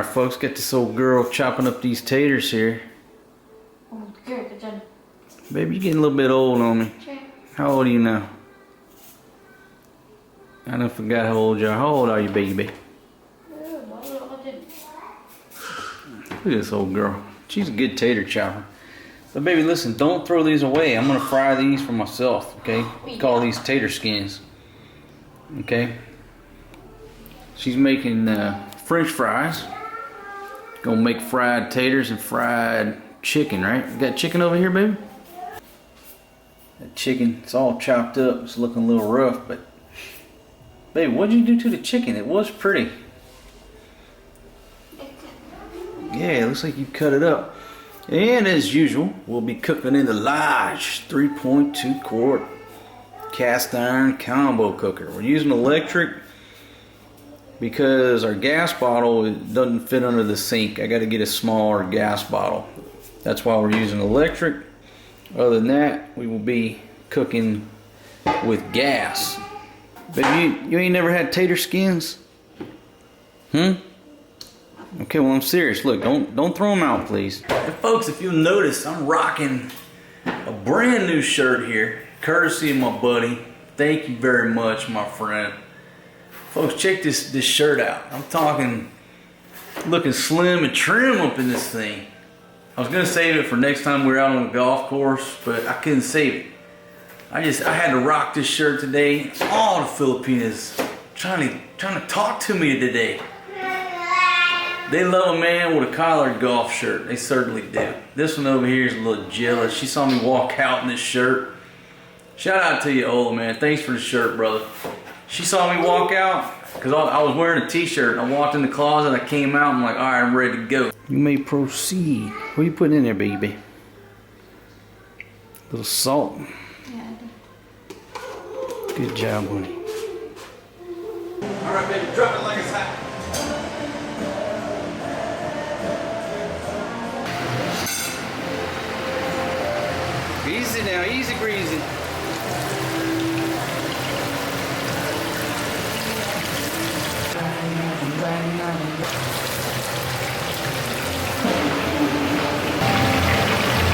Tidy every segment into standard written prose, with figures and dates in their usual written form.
Alright folks, got this old girl chopping up these taters here. Baby, you're getting a little bit old on me. How old are you now? I done forgot how old you are. How old are you, baby? Look at this old girl. She's a good tater chopper. But baby, listen, don't throw these away. I'm gonna fry these for myself, okay? Call these tater skins. Okay? She's making French fries. Gonna make fried taters and fried chicken, right? You got chicken over here, baby? That chicken, it's all chopped up. It's looking a little rough, but baby, what'd you do to the chicken? It was pretty. Yeah, it looks like you cut it up. And as usual, we'll be cooking in the large 3.2 quart cast iron combo cooker. We're using electric because our gas bottle doesn't fit under the sink. I got to get a smaller gas bottle. That's why we're using electric. Other than that, we will be cooking with gas. Baby, you ain't never had tater skins? Okay, well I'm serious. Look, don't throw them out, please. But folks, if you'll notice, I'm rocking a brand new shirt here, courtesy of my buddy. Thank you very much, my friend. Folks, check this shirt out. I'm talking looking slim and trim up in this thing. I was gonna save it for next time we're out on the golf course, but I couldn't save it. I had to rock this shirt today. All the Filipinas trying to talk to me today. They love a man with a collared golf shirt. They certainly do. This one over here is a little jealous. She saw me walk out in this shirt. Shout out to you, Ola, man. Thanks for the shirt, brother. She saw me walk out because I was wearing a t-shirt. I walked in the closet. I came out. I'm like, all right, I'm ready to go. You may proceed. What are you putting in there, baby? A little salt. Yeah, I do. Good job, honey. All right, baby, drop it like it's hot. Easy now, easy greasy.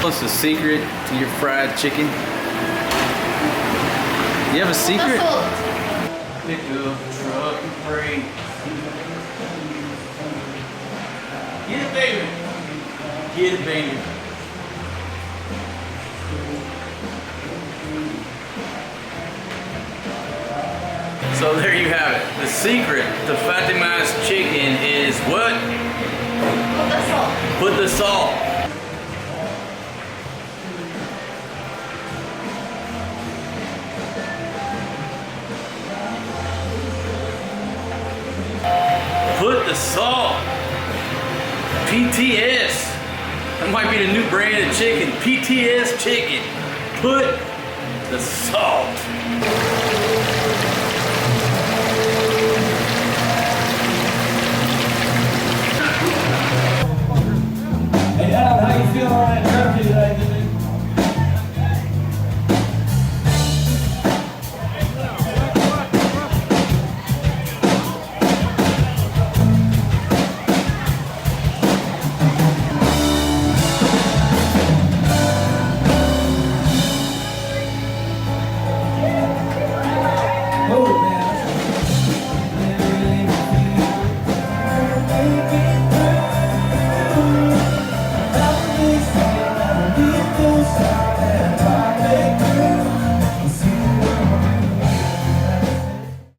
What's the secret to your fried chicken? You have a secret? Pick up truck and freight. Get it, baby. Get it, baby. So there you have it. The secret to Fatima's chicken is what? Put the salt. Put the salt. Put the salt. PTS. That might be the new brand of chicken. PTS chicken. Put the salt.